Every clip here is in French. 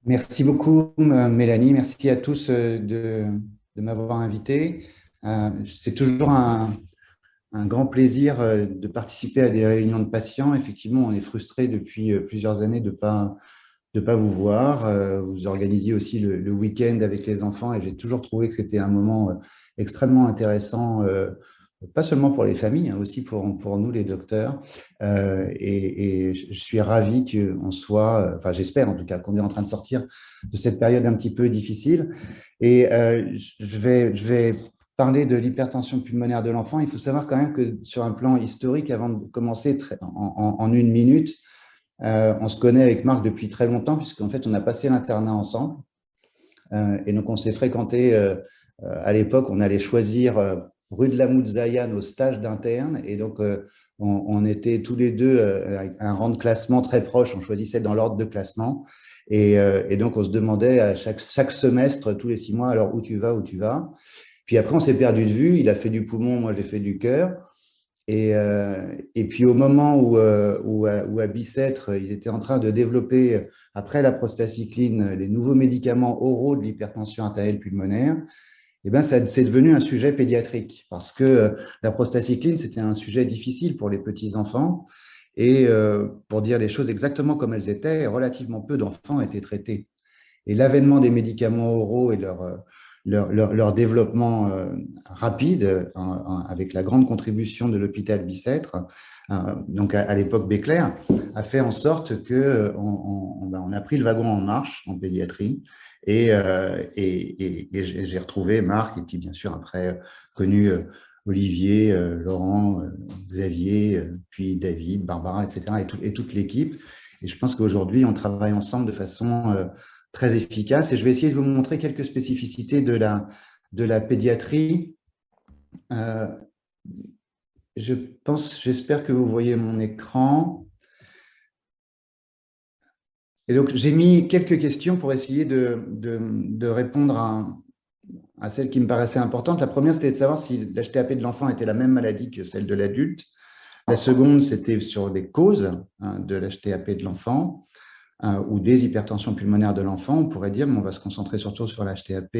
Merci beaucoup, Mélanie. Merci à tous de m'avoir invité. C'est toujours un grand plaisir de participer à des réunions de patients. Effectivement, on est frustré depuis plusieurs années de pas vous voir. Vous organisiez aussi le week-end avec les enfants et j'ai toujours trouvé que c'était un moment extrêmement intéressant, pas seulement pour les familles, hein, aussi pour nous, les docteurs. Et je suis ravi qu'on soit, enfin j'espère en tout cas, qu'on est en train de sortir de cette période un petit peu difficile. Et je vais parler de l'hypertension pulmonaire de l'enfant. Il faut savoir quand même que sur un plan historique, avant de commencer en une minute, on se connaît avec Marc depuis très longtemps, puisqu'en fait, on a passé l'internat ensemble. Et donc, on s'est fréquenté à l'époque, on allait choisir rue de la Moutzaïa nos stages d'interne. Et donc, on était tous les deux avec un rang de classement très proche. On choisissait dans l'ordre de classement. Et donc, on se demandait à chaque semestre, tous les 6 mois, alors où tu vas, où tu vas. Puis après, on s'est perdu de vue. Il a fait du poumon, moi, j'ai fait du cœur. Et puis au moment où à Bicêtre, ils étaient en train de développer, après la prostacycline, les nouveaux médicaments oraux de l'hypertension artérielle pulmonaire, eh ben, c'est devenu un sujet pédiatrique parce que la prostacycline, c'était un sujet difficile pour les petits-enfants. Et pour dire les choses exactement comme elles étaient, relativement peu d'enfants étaient traités. Et l'avènement des médicaments oraux et leur développement rapide, avec la grande contribution de l'hôpital Bicêtre, donc à l'époque Béclair, a fait en sorte que on a pris le wagon en marche en pédiatrie. Et j'ai retrouvé Marc, et puis bien sûr après connu Olivier, Laurent, Xavier, puis David, Barbara, etc., et toute l'équipe. Et je pense qu'aujourd'hui, on travaille ensemble de façon très efficace. Et je vais essayer de vous montrer quelques spécificités de la pédiatrie. Euh, j'espère que vous voyez mon écran. Et donc, j'ai mis quelques questions pour essayer de répondre à celles qui me paraissaient importantes. La première, c'était de savoir si l'HTAP de l'enfant était la même maladie que celle de l'adulte. La seconde, c'était sur les causes de l'HTAP de l'enfant. Ou des hypertensions pulmonaires de l'enfant, on pourrait dire, mais on va se concentrer surtout sur l'HTAP.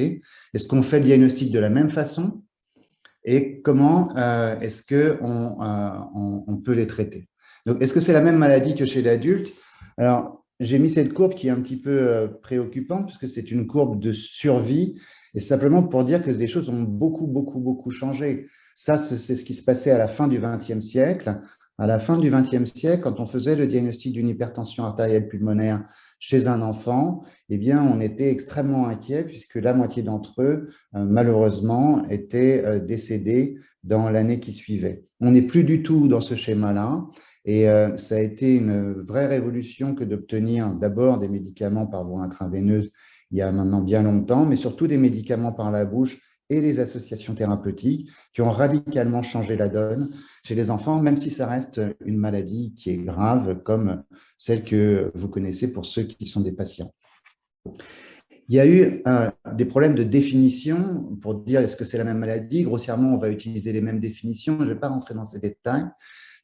Est-ce qu'on fait le diagnostic de la même façon et comment est-ce qu'on peut les traiter? Donc, est-ce que c'est la même maladie que chez l'adulte? Alors, j'ai mis cette courbe qui est un petit peu préoccupante puisque c'est une courbe de survie et simplement pour dire que les choses ont beaucoup, beaucoup, beaucoup changé. Ça, c'est ce qui se passait à la fin du XXe siècle. À la fin du XXe siècle, quand on faisait le diagnostic d'une hypertension artérielle pulmonaire chez un enfant, eh bien, on était extrêmement inquiet puisque la moitié d'entre eux, malheureusement, étaient décédés dans l'année qui suivait. On n'est plus du tout dans ce schéma-là. Et ça a été une vraie révolution que d'obtenir d'abord des médicaments par voie intraveineuse il y a maintenant bien longtemps, mais surtout des médicaments par la bouche et les associations thérapeutiques qui ont radicalement changé la donne chez les enfants, même si ça reste une maladie qui est grave comme celle que vous connaissez pour ceux qui sont des patients. Il y a eu des problèmes de définition pour dire est-ce que c'est la même maladie. Grossièrement, on va utiliser les mêmes définitions. Je ne vais pas rentrer dans ces détails.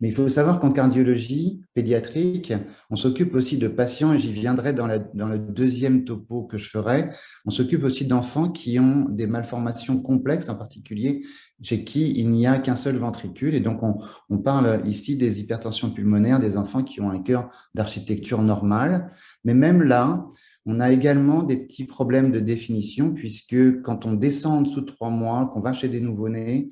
Mais il faut savoir qu'en cardiologie pédiatrique, on s'occupe aussi de patients, et j'y viendrai dans le deuxième topo que je ferai, on s'occupe aussi d'enfants qui ont des malformations complexes, en particulier chez qui il n'y a qu'un seul ventricule. Et donc, on parle ici des hypertensions pulmonaires, des enfants qui ont un cœur d'architecture normale. Mais même là, on a également des petits problèmes de définition, puisque quand on descend en dessous de 3 mois, qu'on va chez des nouveau-nés,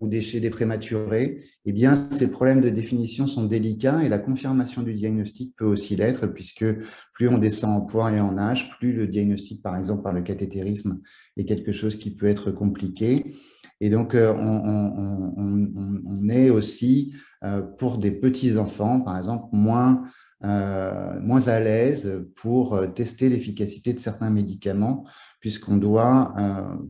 ou chez des prématurés, eh bien, ces problèmes de définition sont délicats et la confirmation du diagnostic peut aussi l'être, puisque plus on descend en poids et en âge, plus le diagnostic, par exemple, par le cathétérisme, est quelque chose qui peut être compliqué. Et donc, on est aussi, pour des petits-enfants, par exemple, moins à l'aise pour tester l'efficacité de certains médicaments, puisqu'on doit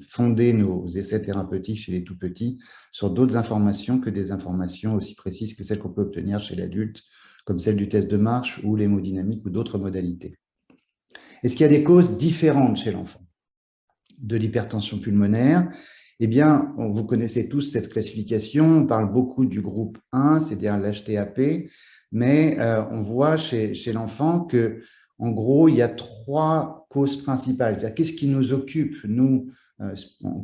fonder nos essais thérapeutiques chez les tout-petits sur d'autres informations que des informations aussi précises que celles qu'on peut obtenir chez l'adulte, comme celle du test de marche ou l'hémodynamique ou d'autres modalités. Est-ce qu'il y a des causes différentes chez l'enfant de l'hypertension pulmonaire? Eh bien, vous connaissez tous cette classification, on parle beaucoup du groupe 1, c'est-à-dire l'HTAP, mais on voit chez l'enfant que En gros, il y a trois causes principales. C'est-à-dire, qu'est-ce qui nous occupe, nous,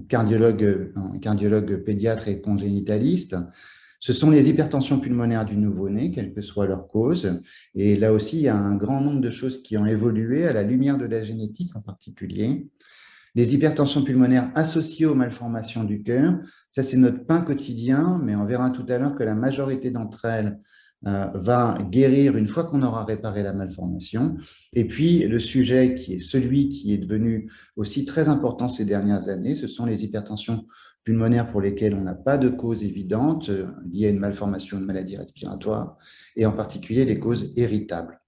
cardiologues pédiatres et congénitalistes? Ce sont les hypertensions pulmonaires du nouveau-né, quelle que soit leur cause. Et là aussi, il y a un grand nombre de choses qui ont évolué à la lumière de la génétique en particulier. Les hypertensions pulmonaires associées aux malformations du cœur, ça c'est notre pain quotidien, mais on verra tout à l'heure que la majorité d'entre elles va guérir une fois qu'on aura réparé la malformation. Et puis le sujet qui est celui qui est devenu aussi très important ces dernières années, ce sont les hypertensions pulmonaires pour lesquelles on n'a pas de cause évidente liée à une malformation de maladie respiratoire, et en particulier les causes héritables.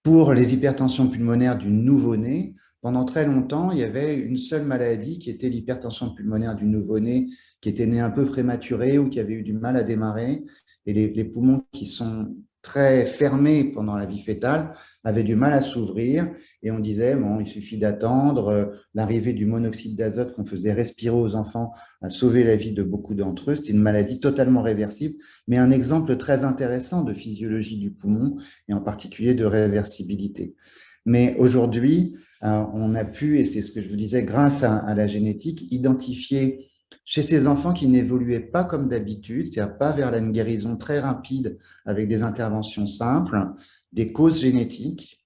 Pour les hypertensions pulmonaires du nouveau-né, pendant très longtemps, il y avait une seule maladie qui était l'hypertension pulmonaire du nouveau-né, qui était né un peu prématuré ou qui avait eu du mal à démarrer. Et les poumons qui sont très fermés pendant la vie fœtale avaient du mal à s'ouvrir. Et on disait, bon, il suffit d'attendre. L'arrivée du monoxyde d'azote qu'on faisait respirer aux enfants a sauvé la vie de beaucoup d'entre eux. C'est une maladie totalement réversible, mais un exemple très intéressant de physiologie du poumon et en particulier de réversibilité. Mais aujourd'hui, on a pu, et c'est ce que je vous disais, grâce à la génétique, identifier chez ces enfants qui n'évoluaient pas comme d'habitude, c'est-à-dire pas vers une guérison très rapide avec des interventions simples, des causes génétiques.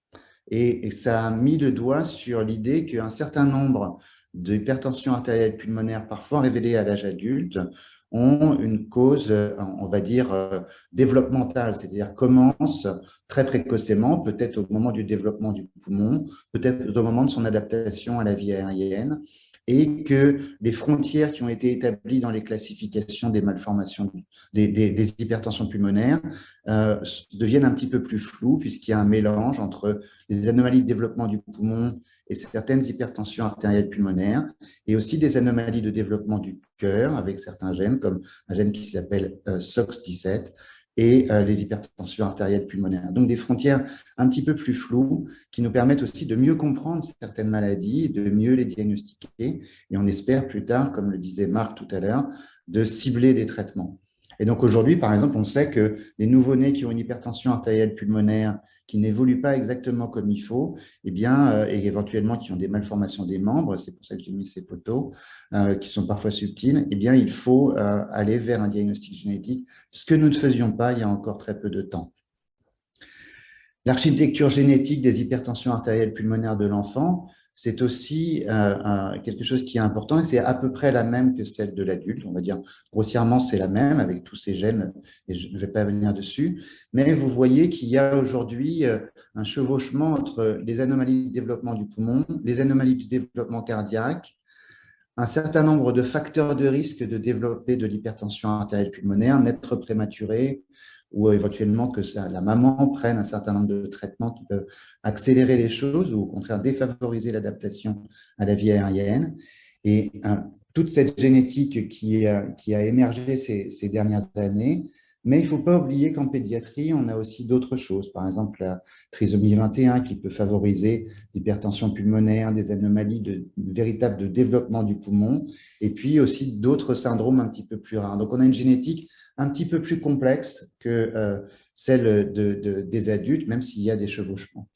Et ça a mis le doigt sur l'idée qu'un certain nombre d'hypertensions artérielles pulmonaires, parfois révélées à l'âge adulte, ont une cause, on va dire, développementale, c'est-à-dire commencent très précocement, peut-être au moment du développement du poumon, peut-être au moment de son adaptation à la vie aérienne, et que les frontières qui ont été établies dans les classifications des malformations, des hypertensions pulmonaires, deviennent un petit peu plus floues, puisqu'il y a un mélange entre les anomalies de développement du poumon et certaines hypertensions artérielles pulmonaires, et aussi des anomalies de développement du cœur avec certains gènes, comme un gène qui s'appelle SOX17, et les hypertensions artérielles pulmonaires. Donc des frontières un petit peu plus floues qui nous permettent aussi de mieux comprendre certaines maladies, de mieux les diagnostiquer, et on espère plus tard, comme le disait Marc tout à l'heure, de cibler des traitements. Et donc aujourd'hui, par exemple, on sait que les nouveau-nés qui ont une hypertension artérielle pulmonaire qui n'évolue pas exactement comme il faut, eh bien, et éventuellement qui ont des malformations des membres, c'est pour ça que j'ai mis ces photos, qui sont parfois subtiles, eh bien, il faut aller vers un diagnostic génétique, ce que nous ne faisions pas il y a encore très peu de temps. L'architecture génétique des hypertensions artérielles pulmonaires de l'enfant, c'est aussi quelque chose qui est important et c'est à peu près la même que celle de l'adulte. On va dire grossièrement, c'est la même avec tous ces gènes et je ne vais pas venir dessus. Mais vous voyez qu'il y a aujourd'hui un chevauchement entre les anomalies de développement du poumon, les anomalies du développement cardiaque, un certain nombre de facteurs de risque de développer de l'hypertension artérielle pulmonaire, naître prématuré, ou éventuellement que la maman prenne un certain nombre de traitements qui peuvent accélérer les choses ou au contraire défavoriser l'adaptation à la vie aérienne. Et toute cette génétique qui a émergé ces dernières années, mais il ne faut pas oublier qu'en pédiatrie, on a aussi d'autres choses. Par exemple, la trisomie 21 qui peut favoriser l'hypertension pulmonaire, des anomalies véritables de développement du poumon, et puis aussi d'autres syndromes un petit peu plus rares. Donc, on a une génétique un petit peu plus complexe que celle des adultes, même s'il y a des chevauchements.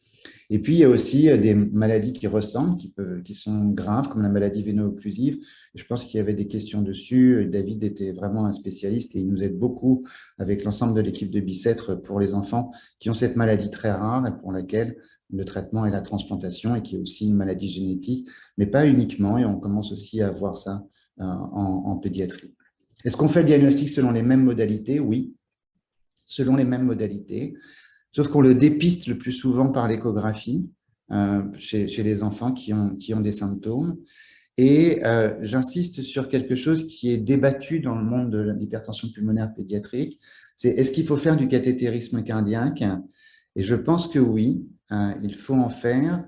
Et puis, il y a aussi des maladies qui ressemblent, qui sont graves, comme la maladie véno-occlusive. Je pense qu'il y avait des questions dessus. David était vraiment un spécialiste et il nous aide beaucoup avec l'ensemble de l'équipe de Bicêtre pour les enfants qui ont cette maladie très rare et pour laquelle le traitement est la transplantation et qui est aussi une maladie génétique, mais pas uniquement. Et on commence aussi à voir ça en pédiatrie. Est-ce qu'on fait le diagnostic selon les mêmes modalités? Oui, selon les mêmes modalités. Sauf qu'on le dépiste le plus souvent par l'échographie chez les enfants qui ont des symptômes. Et j'insiste sur quelque chose qui est débattu dans le monde de l'hypertension pulmonaire pédiatrique, c'est est-ce qu'il faut faire du cathétérisme cardiaque? Et je pense que oui, il faut en faire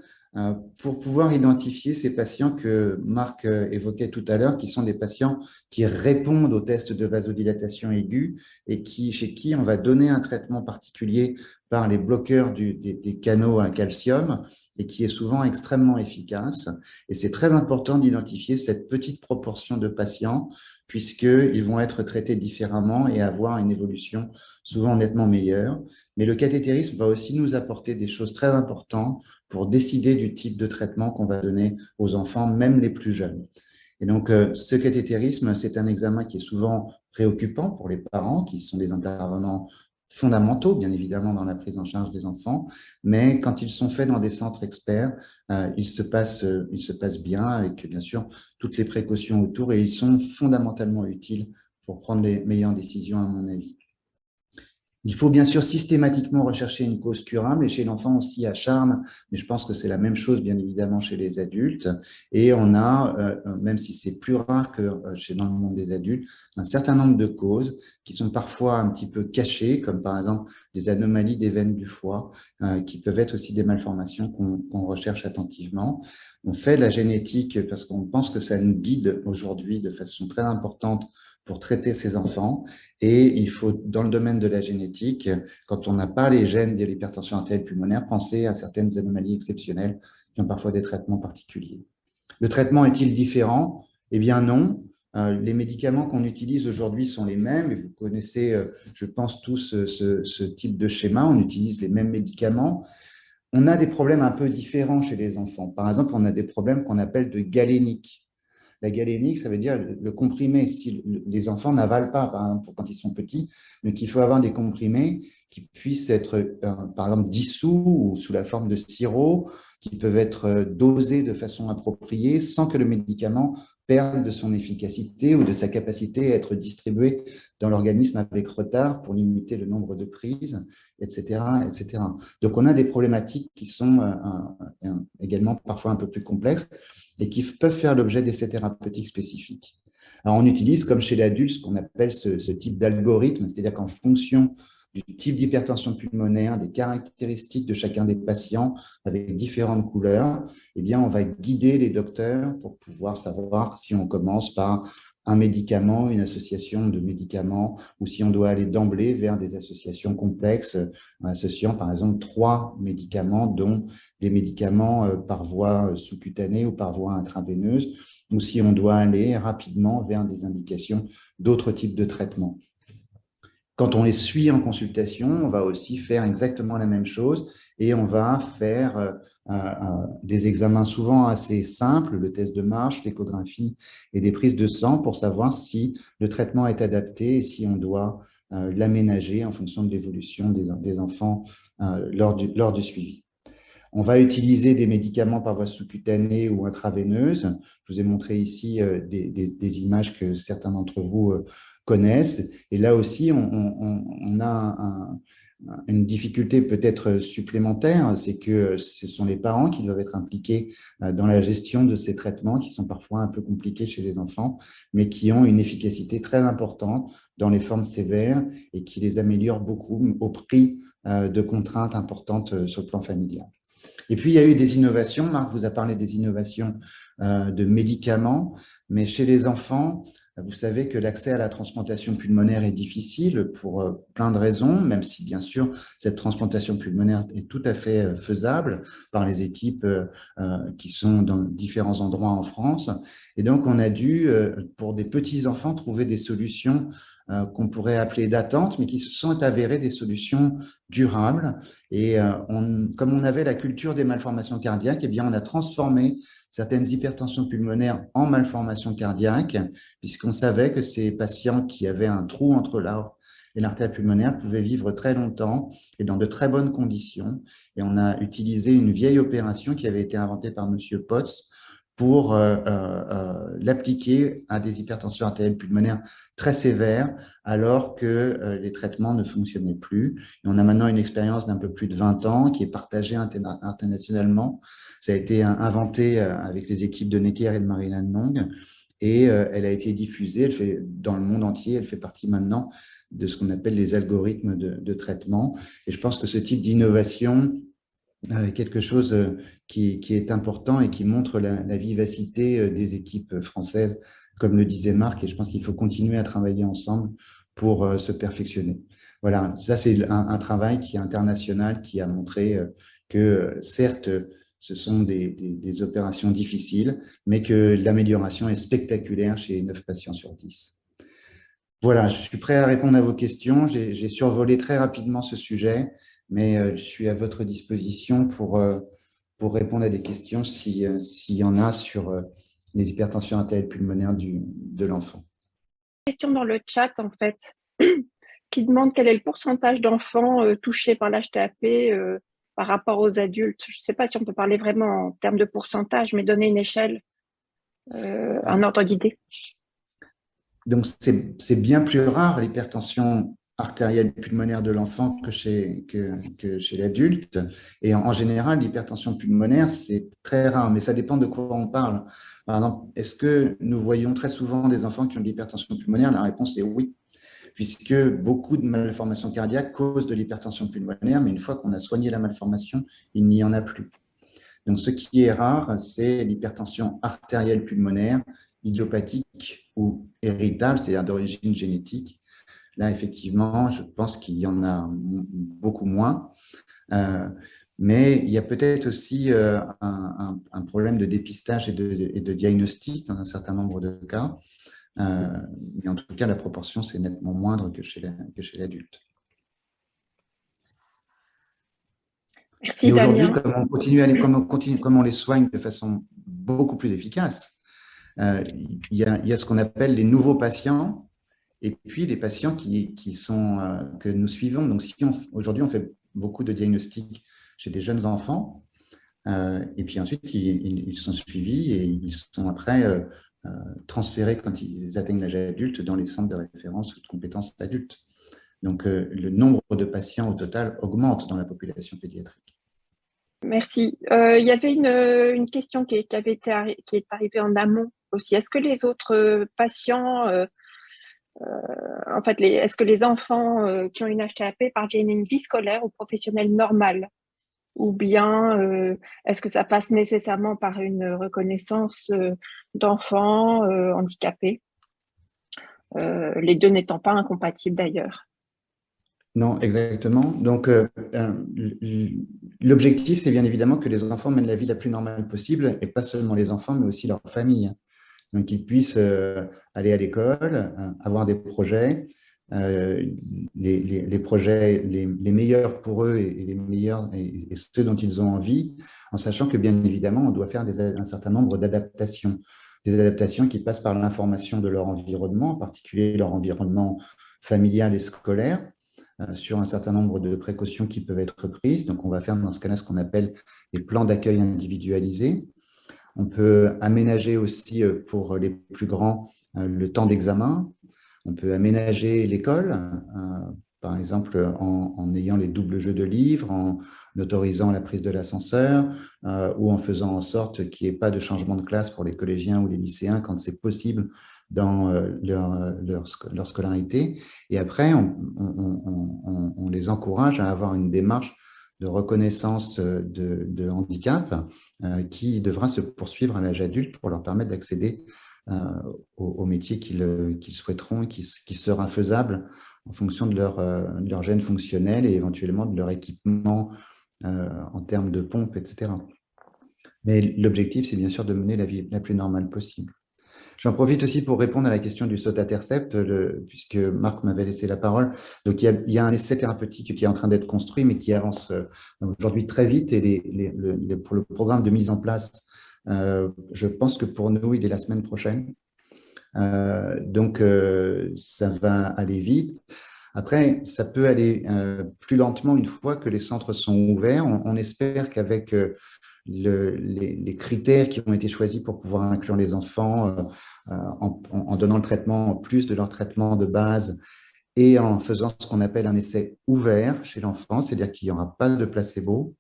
pour pouvoir identifier ces patients que Marc évoquait tout à l'heure, qui sont des patients qui répondent aux tests de vasodilatation aiguë et chez qui on va donner un traitement particulier par les bloqueurs des canaux à calcium et qui est souvent extrêmement efficace. Et c'est très important d'identifier cette petite proportion de patients puisqu'ils vont être traités différemment et avoir une évolution souvent nettement meilleure. Mais le cathétérisme va aussi nous apporter des choses très importantes pour décider du type de traitement qu'on va donner aux enfants, même les plus jeunes. Et donc, ce cathétérisme, c'est un examen qui est souvent préoccupant pour les parents, qui sont des intervenants fondamentaux, bien évidemment, dans la prise en charge des enfants, mais quand ils sont faits dans des centres experts, ils se passent bien avec, bien sûr, toutes les précautions autour et ils sont fondamentalement utiles pour prendre les meilleures décisions, à mon avis. Il faut bien sûr systématiquement rechercher une cause curable et chez l'enfant aussi à charme, mais je pense que c'est la même chose bien évidemment chez les adultes. Et on a, même si c'est plus rare que dans le monde des adultes, un certain nombre de causes qui sont parfois un petit peu cachées, comme par exemple des anomalies des veines du foie, qui peuvent être aussi des malformations qu'on recherche attentivement. On fait de la génétique parce qu'on pense que ça nous guide aujourd'hui de façon très importante pour traiter ces enfants. Et il faut, dans le domaine de la génétique, quand on n'a pas les gènes de l'hypertension artérielle pulmonaire, penser à certaines anomalies exceptionnelles qui ont parfois des traitements particuliers. Le traitement est-il différent? Eh bien non. Les médicaments qu'on utilise aujourd'hui sont les mêmes et vous connaissez, je pense, tous ce type de schéma. On utilise les mêmes médicaments. On a des problèmes un peu différents chez les enfants. Par exemple, on a des problèmes qu'on appelle de galénique. La galénique, ça veut dire le comprimé. Si les enfants n'avalent pas, par exemple, quand ils sont petits, mais qu'il faut avoir des comprimés qui puissent être, par exemple, dissous ou sous la forme de sirop, qui peuvent être dosés de façon appropriée sans que le médicament perde de son efficacité ou de sa capacité à être distribué dans l'organisme avec retard pour limiter le nombre de prises, etc., etc. Donc, on a des problématiques qui sont également parfois un peu plus complexes et qui peuvent faire l'objet d'essais thérapeutiques spécifiques. Alors, on utilise, comme chez l'adulte, ce qu'on appelle ce type d'algorithme, c'est-à-dire qu'en fonction du type d'hypertension pulmonaire, des caractéristiques de chacun des patients avec différentes couleurs, eh bien, on va guider les docteurs pour pouvoir savoir si on commence par un médicament, une association de médicaments, ou si on doit aller d'emblée vers des associations complexes, associant par exemple 3 médicaments, dont des médicaments par voie sous-cutanée ou par voie intraveineuse, ou si on doit aller rapidement vers des indications d'autres types de traitements. Quand on les suit en consultation, on va aussi faire exactement la même chose et on va faire des examens souvent assez simples, le test de marche, l'échographie et des prises de sang pour savoir si le traitement est adapté et si on doit l'aménager en fonction de l'évolution des enfants lors du suivi. On va utiliser des médicaments par voie sous-cutanée ou intraveineuse. Je vous ai montré ici des images que certains d'entre vous connaissent. Et là aussi, on a une difficulté peut-être supplémentaire, c'est que ce sont les parents qui doivent être impliqués dans la gestion de ces traitements qui sont parfois un peu compliqués chez les enfants, mais qui ont une efficacité très importante dans les formes sévères et qui les améliorent beaucoup au prix de contraintes importantes sur le plan familial. Et puis, il y a eu des innovations. Marc vous a parlé des innovations de médicaments, mais chez les enfants, vous savez que l'accès à la transplantation pulmonaire est difficile pour plein de raisons, même si, bien sûr, cette transplantation pulmonaire est tout à fait faisable par les équipes qui sont dans différents endroits en France. Et donc, on a dû, pour des petits enfants, trouver des solutions qu'on pourrait appeler d'attente, mais qui se sont avérées des solutions durables. Et comme on avait la culture des malformations cardiaques, eh bien, on a transformé certaines hypertensions pulmonaires en malformations cardiaques, puisqu'on savait que ces patients qui avaient un trou entre l'aorte et l'artère pulmonaire pouvaient vivre très longtemps et dans de très bonnes conditions. Et on a utilisé une vieille opération qui avait été inventée par Monsieur Potts pour l'appliquer à des hypertensions artérielles pulmonaires très sévères, alors que les traitements ne fonctionnaient plus. Et on a maintenant une expérience d'un peu plus de 20 ans qui est partagée internationalement. Ça a été inventé avec les équipes de Necker et de Marilyn Long, et elle a été diffusée, elle fait, dans le monde entier, elle fait partie maintenant de ce qu'on appelle les algorithmes de traitement. Et je pense que ce type d'innovation quelque chose qui est important et qui montre la vivacité des équipes françaises, comme le disait Marc, et je pense qu'il faut continuer à travailler ensemble pour se perfectionner. Voilà, ça c'est un travail qui est international, qui a montré que certes, ce sont des opérations difficiles, mais que l'amélioration est spectaculaire chez 9 patients sur 10. Voilà, je suis prêt à répondre à vos questions. J'ai survolé très rapidement ce sujet, mais je suis à votre disposition pour répondre à des questions s'il y en a sur les hypertensions artérielles pulmonaires de l'enfant. Question dans le chat, en fait, qui demande quel est le pourcentage d'enfants touchés par l'HTAP par rapport aux adultes. Je ne sais pas si on peut parler vraiment en termes de pourcentage, mais donner une échelle, un ordre d'idée. Donc, c'est bien plus rare l'hypertension artérielle pulmonaire de l'enfant que chez l'adulte. Et en général, l'hypertension pulmonaire, c'est très rare, mais ça dépend de quoi on parle. Par exemple, est-ce que nous voyons très souvent des enfants qui ont de l'hypertension pulmonaire? La réponse est oui, puisque beaucoup de malformations cardiaques causent de l'hypertension pulmonaire, mais une fois qu'on a soigné la malformation, il n'y en a plus. Donc, ce qui est rare, c'est l'hypertension artérielle pulmonaire idiopathique ou héritable, c'est-à-dire d'origine génétique. Là, effectivement, je pense qu'il y en a beaucoup moins. Mais il y a peut-être aussi un problème de dépistage et de diagnostic dans un certain nombre de cas. Mais en tout cas, la proportion, c'est nettement moindre que chez l'adulte. Merci, et aujourd'hui, Damien. comme on les soigne de façon beaucoup plus efficace, il y a ce qu'on appelle les nouveaux patients et puis les patients que nous suivons. Donc, aujourd'hui, on fait beaucoup de diagnostics chez des jeunes enfants et puis ensuite, ils sont suivis et ils sont après transférés quand ils atteignent l'âge adulte dans les centres de référence ou de compétences adultes. Donc, le nombre de patients au total augmente dans la population pédiatrique. Merci. Il y avait une question qui est arrivée en amont aussi. Est-ce que les autres patients, est-ce que les enfants qui ont une HTAP parviennent à une vie scolaire ou professionnelle normale? Ou bien est-ce que ça passe nécessairement par une reconnaissance d'enfants handicapés, les deux n'étant pas incompatibles d'ailleurs? Non, exactement. Donc, l'objectif, c'est bien évidemment que les enfants mènent la vie la plus normale possible, et pas seulement les enfants, mais aussi leur famille. Donc, qu'ils puissent aller à l'école, avoir des projets, les projets les meilleurs pour eux et les meilleurs et ceux dont ils ont envie, en sachant que bien évidemment, on doit faire un certain nombre d'adaptations. Des adaptations qui passent par l'information de leur environnement, en particulier leur environnement familial et scolaire, sur un certain nombre de précautions qui peuvent être prises. Donc, on va faire dans ce cas-là ce qu'on appelle les plans d'accueil individualisés. On peut aménager aussi pour les plus grands le temps d'examen. On peut aménager l'école, par exemple en ayant les doubles jeux de livres, en autorisant la prise de l'ascenseur ou en faisant en sorte qu'il n'y ait pas de changement de classe pour les collégiens ou les lycéens quand c'est possible dans leur scolarité. Et après, on les encourage à avoir une démarche de reconnaissance de handicap qui devra se poursuivre à l'âge adulte pour leur permettre d'accéder au métier qu'ils souhaiteront, qui sera faisable en fonction de leur gène fonctionnel et éventuellement de leur équipement en termes de pompe, etc. Mais l'objectif, c'est bien sûr de mener la vie la plus normale possible. J'en profite aussi pour répondre à la question du sotatercept, puisque Marc m'avait laissé la parole. Donc, il y a un essai thérapeutique qui est en train d'être construit, mais qui avance aujourd'hui très vite. Et pour le programme de mise en place, je pense que pour nous, il est la semaine prochaine. Donc, ça va aller vite. Après, ça peut aller plus lentement une fois que les centres sont ouverts. On espère qu'avec les critères qui ont été choisis pour pouvoir inclure les enfants en donnant le traitement en plus de leur traitement de base et en faisant ce qu'on appelle un essai ouvert chez l'enfant, c'est-à-dire qu'il n'y aura pas de placebo,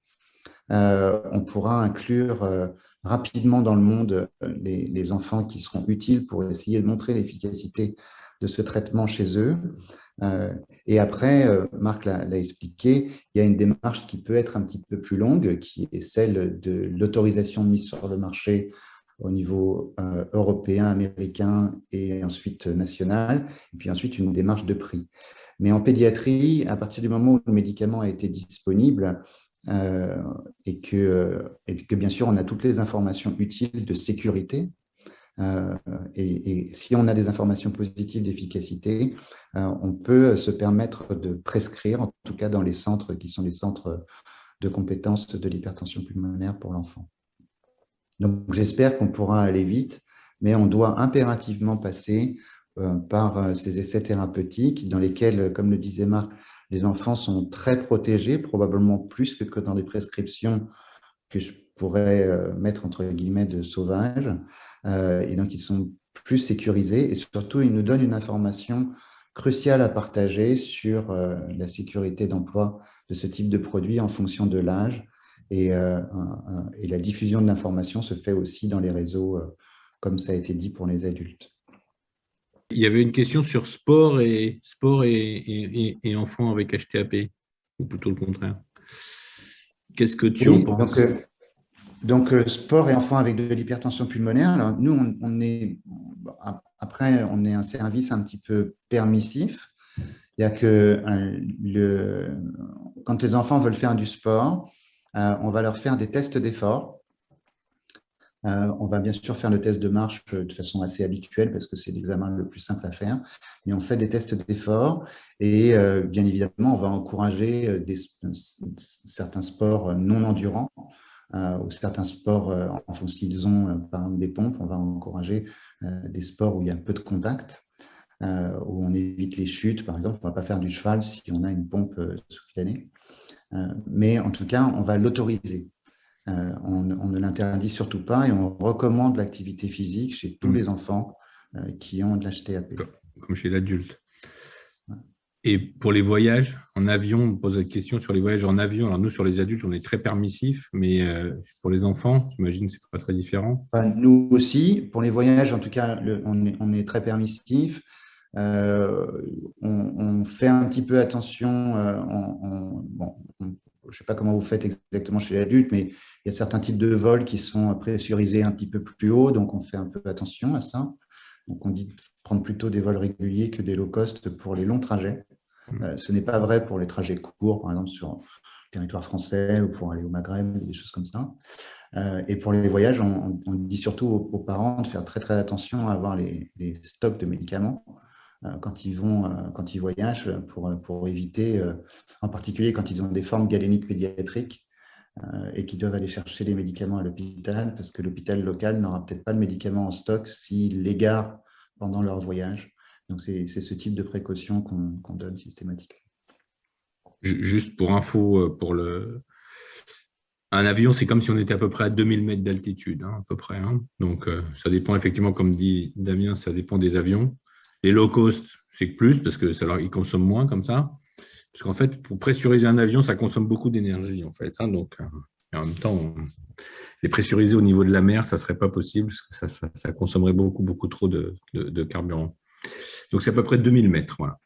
on pourra inclure rapidement dans le monde les enfants qui seront utiles pour essayer de montrer l'efficacité de ce traitement chez eux. Et après, Marc l'a expliqué, il y a une démarche qui peut être un petit peu plus longue, qui est celle de l'autorisation de mise sur le marché au niveau européen, américain et ensuite national, et puis ensuite une démarche de prix. Mais en pédiatrie, à partir du moment où le médicament a été disponible, et que bien sûr, on a toutes les informations utiles de sécurité. Et si on a des informations positives d'efficacité, on peut se permettre de prescrire, en tout cas dans les centres qui sont les centres de compétences de l'hypertension pulmonaire pour l'enfant. Donc, j'espère qu'on pourra aller vite, mais on doit impérativement passer par ces essais thérapeutiques dans lesquels, comme le disait Marc, les enfants sont très protégés, probablement plus que dans les prescriptions que je pourrais mettre entre guillemets de sauvage. Et donc, ils sont plus sécurisés et surtout, ils nous donnent une information cruciale à partager sur la sécurité d'emploi de ce type de produit en fonction de l'âge. Et la diffusion de l'information se fait aussi dans les réseaux, comme ça a été dit pour les adultes. Il y avait une question sur sport et enfants avec HTAP, ou plutôt le contraire. Qu'est-ce que tu en penses? Donc, sport et enfants avec de l'hypertension pulmonaire. Alors, nous, on est un service un petit peu permissif. Il y a que quand les enfants veulent faire du sport, on va leur faire des tests d'effort. On va bien sûr faire le test de marche de façon assez habituelle parce que c'est l'examen le plus simple à faire. Mais on fait des tests d'effort et bien évidemment, on va encourager certains sports non endurants ou certains sports, enfin, s'ils ont par exemple des pompes, on va encourager des sports où il y a peu de contact, où on évite les chutes. Par exemple, on ne va pas faire du cheval si on a une pompe sous-cutanée. Mais en tout cas, on va l'autoriser. On ne l'interdit surtout pas et on recommande l'activité physique chez tous les enfants qui ont de l'HTAP. Comme chez l'adulte. Et pour les voyages en avion, on me pose la question sur les voyages en avion. Alors nous, sur les adultes, on est très permissif, mais pour les enfants, j'imagine que ce n'est pas très différent. Nous aussi, pour les voyages, en tout cas, on est très permissif. On fait un petit peu attention. Je ne sais pas comment vous faites exactement chez l'adulte, mais il y a certains types de vols qui sont pressurisés un petit peu plus haut, donc on fait un peu attention à ça. Donc on dit de prendre plutôt des vols réguliers que des low cost pour les longs trajets. Ce n'est pas vrai pour les trajets courts, par exemple sur le territoire français ou pour aller au Maghreb ou des choses comme ça. Et pour les voyages, on dit surtout aux parents de faire très très attention à avoir les stocks de médicaments quand ils voyagent pour éviter, en particulier quand ils ont des formes galéniques pédiatriques et qu'ils doivent aller chercher les médicaments à l'hôpital parce que l'hôpital local n'aura peut-être pas le médicament en stock s'il l'égare pendant leur voyage. Donc, c'est ce type de précaution qu'on donne systématiquement. Juste pour info, un avion, c'est comme si on était à peu près à 2000 mètres d'altitude, à peu près. Donc, ça dépend effectivement, comme dit Damien, ça dépend des avions. Les low cost, c'est plus parce que ils consomment moins comme ça. Parce qu'en fait, pour pressuriser un avion, ça consomme beaucoup d'énergie, en fait. Donc, en même temps, les pressuriser au niveau de la mer, ça ne serait pas possible parce que ça consommerait beaucoup, beaucoup trop de carburant. Donc, c'est à peu près 2000 mètres. Voilà.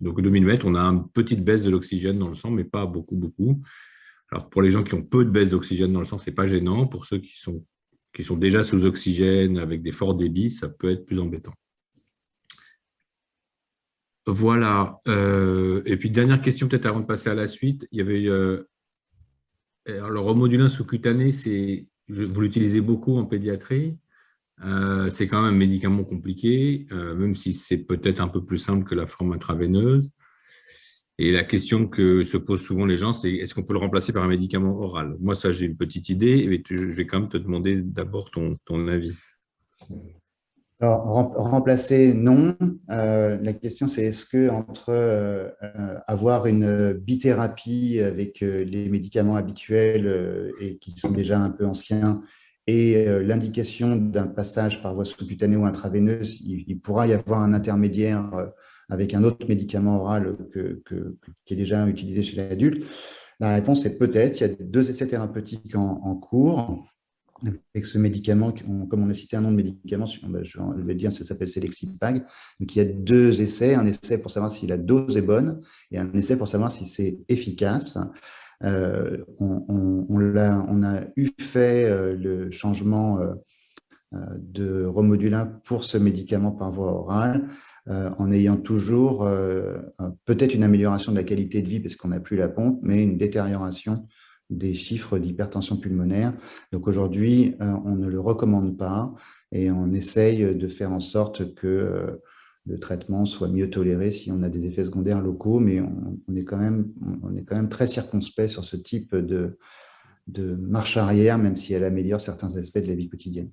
Donc, 2000 mètres, on a une petite baisse de l'oxygène dans le sang, mais pas beaucoup, beaucoup. Alors, pour les gens qui ont peu de baisse d'oxygène dans le sang, ce n'est pas gênant. Pour ceux qui sont déjà sous oxygène avec des forts débits, ça peut être plus embêtant. Voilà. Et puis, dernière question, peut-être avant de passer à la suite. Il y avait alors, le Remodulin sous-cutané, vous l'utilisez beaucoup en pédiatrie. C'est quand même un médicament compliqué, même si c'est peut-être un peu plus simple que la forme intraveineuse. Et la question que se posent souvent les gens, c'est est-ce qu'on peut le remplacer par un médicament oral? Moi, ça, j'ai une petite idée, mais je vais quand même te demander d'abord ton avis. Alors, remplacer, non. La question, c'est est-ce que entre avoir une bithérapie avec les médicaments habituels et qui sont déjà un peu anciens et l'indication d'un passage par voie sous-cutanée ou intraveineuse, il pourra y avoir un intermédiaire avec un autre médicament oral qui est déjà utilisé chez l'adulte. La réponse est peut-être. Il y a 2 essais thérapeutiques en cours avec ce médicament, comme on a cité un nom de médicament, je vais dire, ça s'appelle Selexipag. Donc, il y a 2 essais, un essai pour savoir si la dose est bonne et un essai pour savoir si c'est efficace. On a eu fait le changement de Remodulin pour ce médicament par voie orale, en ayant toujours peut-être une amélioration de la qualité de vie parce qu'on n'a plus la pompe, mais une détérioration des chiffres d'hypertension pulmonaire. Donc aujourd'hui, on ne le recommande pas et on essaye de faire en sorte que le traitement soit mieux toléré si on a des effets secondaires locaux, mais on est quand même très circonspect sur ce type de marche arrière, même si elle améliore certains aspects de la vie quotidienne.